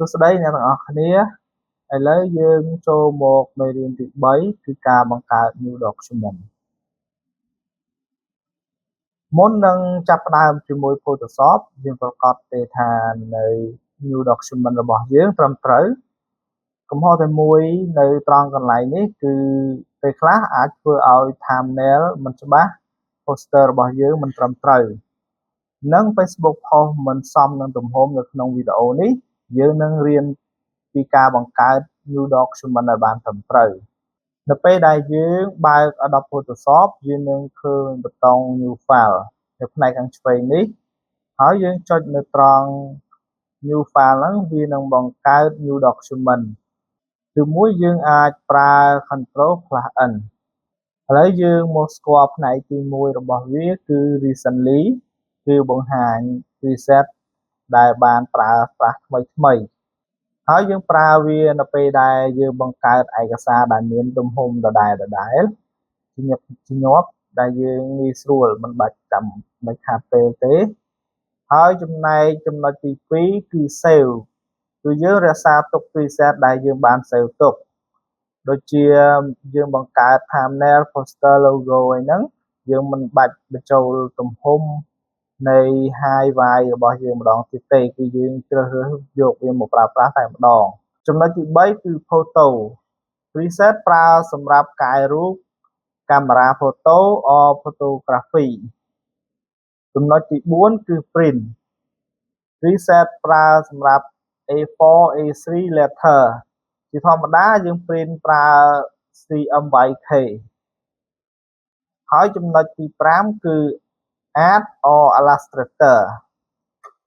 សួស្តីអ្នកទាំងអស់គ្នាឥឡូវយើងចូលមកមេរៀនទី3គឺការបង្កើត new document មុននឹងចាប់ផ្ដើមជាមួយ Photoshop យើងប្រកាសទេថានៅ new document របស់យើងត្រឹមត្រូវកំហុសតែមួយនៅត្រង់កន្លែងនេះគឺពេលខ្លះអាចធ្វើឲ្យ thumbnail មិនច្បាស់ poster របស់យើងមិនត្រឹមត្រូវនិង Facebook post មិនសមនឹងទំហំនៅក្នុងវីដេអូនេះយើងនឹងរៀនពីការបង្កើត new document ឲ្យបានត្រឹមត្រូវនៅពេលដែលយើងបើក Adobe Photoshop យើងនឹងឃើញប៊ូតុង new file នៅផ្នែកខាងឆ្វេងនេះហើយយើងចុចនៅត្រង់ new file ហ្នឹងវានឹងបង្កើត new document គឺមួយយើងអាចប្រើ Ctrl+N ឥឡូវយើងមកស្គាល់ផ្នែកទី1របស់វាគឺ recently គឺបង្ហាញ preset ដែលបានប្រើប្រាស់ថ្មីហើយយើងប្រើវានៅពេលដែលយើងបង្កើតឯកសារដែលមានទំហំដដែលជាញឹកដែលយើងងាយស្រួលមិនបាច់ចាំមិនខាតពេលទេហើយចំណែកចំណុចទី2គឺ save គឺយើងរក្សាទុក preset ដែលយើងបាន save ទុកដូចជាយើងបង្កើត thumbnail poster logo អីហ្នឹងយើងមិនបាច់បញ្ចូលទំហំនៃ highlight របស់យើងម្ដងទៀតទេគឺយើងជ្រើសរើសយកវាមកប្រើប្រាស់តែម្ដងចំណុចទី3គឺ photo preset ប្រើសម្រាប់កែរូបកាមេរ៉ា photo or photography ចំណុចទី4គឺ print preset ប្រើសម្រាប់ A4 A3 letter ជាធម្មតាយើង print ប្រើ CMYK ហើយចំណុចទី5គឺ Add or Illustrator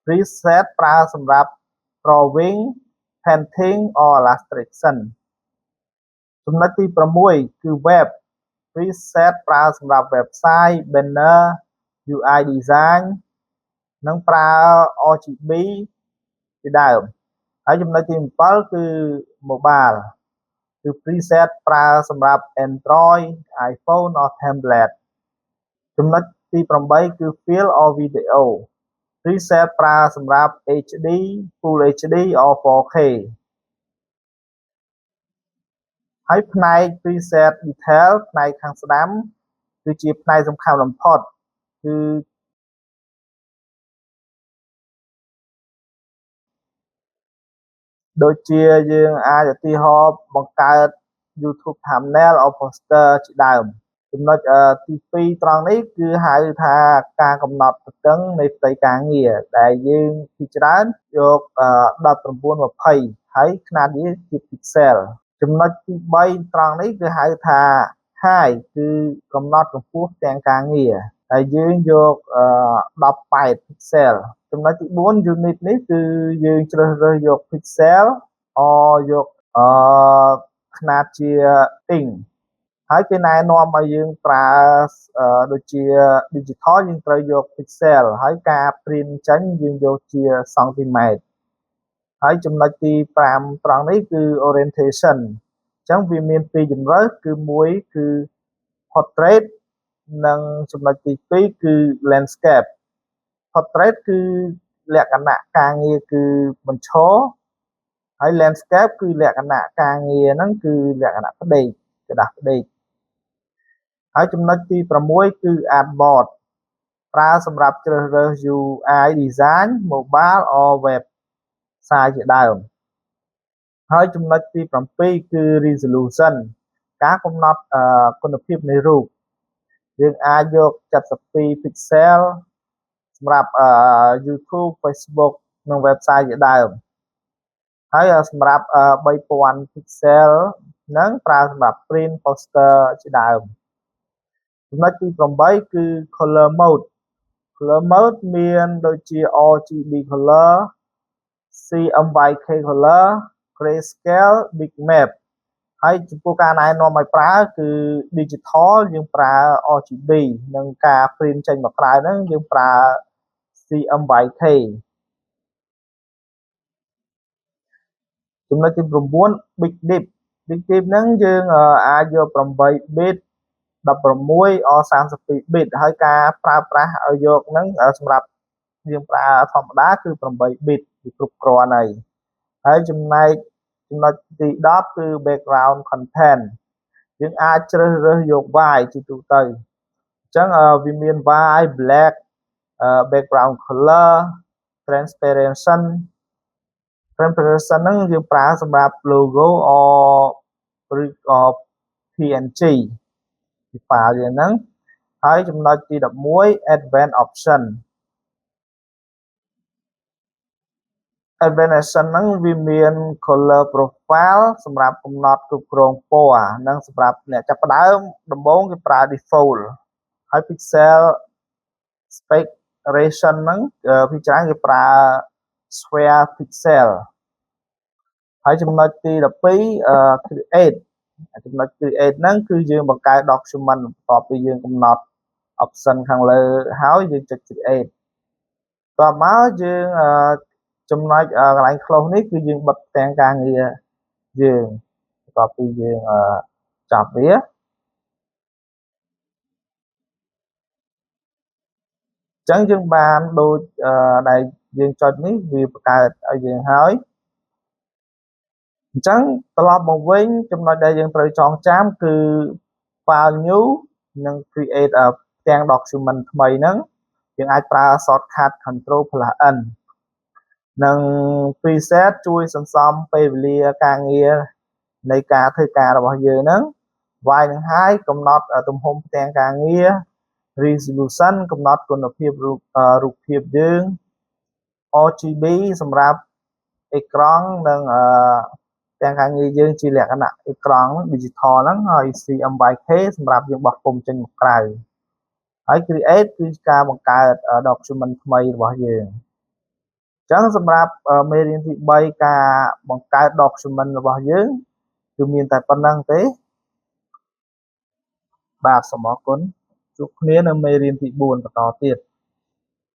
preset ប្រើសម្រាប់ drawing painting or illustration ចំណុចទី6គឺ web preset ប្រើសម្រាប់ website banner UI design និងប្រើ RGB ជាដើមហើយចំណុចទី7គឺ mobile គឺ preset ប្រើសម្រាប់ Android iPhone or tablet ចំណុចទី8គឺ film or video preset ប្រើសម្រាប់ HD Full HD or 4K ហើយផ្នែក preset detail ផ្នែកខាងស្ដាំគឺជាផ្នែកសំខាន់បំផុតគឺដូចជាយើងអាចឧទាហរណ៍បង្កើត YouTube thumbnail or poster ជាដើមចំណុចទី2ត្រង់នេះគឺហៅថាការកំណត់ទទឹងនៃផ្ទៃការងារដែលយើងពីច្រើនយក1920ហើយຂະຫນាតវាជា pixel ចំណុចទី3ត្រង់នេះគឺហៅថា height គឺកំណត់កម្ពស់ទាំងការងារហើយយើងយក18 pixel ចំណុចទី4 unit នេះគឺយើងជ្រើសរើសយក pixel យកຂະຫນាតជា inch ហើយគេណែនាំឲ្យយើងប្រើដូចជា digital យើងត្រូវយក pixel ហើយការ print ចេញយើងយកជា សង់ទីម៉ែត្រហើយចំណុចទី5ត្រង់នេះគឺ orientation អញ្ចឹងវាមានពីរជម្រើសគឺមួយគឺ portrait និងចំណុចទី2គឺ landscape portrait គឺលក្ខណៈការងារគឺបញ្ឈរហើយ landscape គឺលក្ខណៈការងារហ្នឹងគឺលក្ខណៈផ្ដេកក្តាស់ផ្ដេកហើយចំណុចទី6គឺ artboard ប្រើសម្រាប់ជ្រើសរើស UI design mobile or web សារជាដើមហើយចំណុចទី7គឺ resolution ការកំណត់គុណភាពនៃរូបយើងអាចយក72 pixel សម្រាប់YouTube Facebook និង website ជាដើមហើយសម្រាប់3000 pixel នឹងប្រើសម្រាប់ print poster ជាដើមចំណុចទី8គឺ color mode មានដូចជា RGB color CMYK color grayscale bitmap ហើយចំពោះការណែនាំឲ្យប្រើគឺ digital យើងប្រើ RGB និងការ print ចេញមកក្រៅហ្នឹងយើងប្រើ CMYK ចំណុចទី9 big dip ហ្នឹងយើងអាចយក8 bit 16 or 32 bit ហើយការប្រើប្រាស់ឲ្យយកហ្នឹងសម្រាប់យើងប្រើធម្មតាគឺ8 bit គឺគ្រប់គ្រាន់ហើយ ហើយចំណែកចំណុចទី10គឺ background content យើងអាចជ្រើសរើសយក white ជាទូទៅអញ្ចឹងវាមាន white black background color transparency ហ្នឹងយើងប្រើសម្រាប់ logo ឬក៏ PNG ពីហ្វាយយើងហ្នឹងហើយចំណុចទី11 advanced option advanced ហ្នឹងវាមាន color profile សម្រាប់កំណត់គ្រប់គ្រងពណ៌និងសម្រាប់អ្នកចាប់ផ្ដើមដំបូងគេប្រើ default ហើយ pixel space ration ហ្នឹងពីច្រើនគេប្រើ sphere pixel ហើយចំណុចទី12 create ចំណុច create ហ្នឹងគឺយើងបង្កើត document បន្ទាប់ពីយើងកំណត់ option ខាងលើហើយយើងចុច create តបមកយើងចំណុចកន្លែង close នេះគឺយើងបិទផ្ទាំងការងារយើងបន្ទាប់ពីយើងចាប់វាចឹងយើងបានដូចដែលយើងចុចនេះវាបង្កើតឲ្យយើងហើយអញ្ចឹងត្រឡប់មកវិញចំណុចដែលយើងត្រូវចងចាំគឺ file new និង create ផ្ទាំង document ថ្មីហ្នឹងយើងអាចប្រើ shortcut Ctrl+N និង preset ជួយសន្សំពេលវេលាការងារនៃការធ្វើការរបស់យើងហ្នឹងវាយនឹងហើយកំណត់ទំហំផ្ទាំងការងារ resolution កំណត់គុណភាពរូបភាពយើង RGB សម្រាប់អេក្រង់និងទាំងការងារយើងជាលក្ខណៈអេក្រង់ digital ហ្នឹងហើយ CMYK សម្រាប់យើងបោះពុម្ពចេញមកក្រៅហើយ create គឺការបង្កើត document ថ្មីរបស់យើងអញ្ចឹងសម្រាប់មេរៀនទី3ការបង្កើត document របស់យើងគឺមានតែប៉ុណ្្នឹងទេបាទសូមអរគុណជួបគ្នានៅមេរៀនទី4បន្តទៀត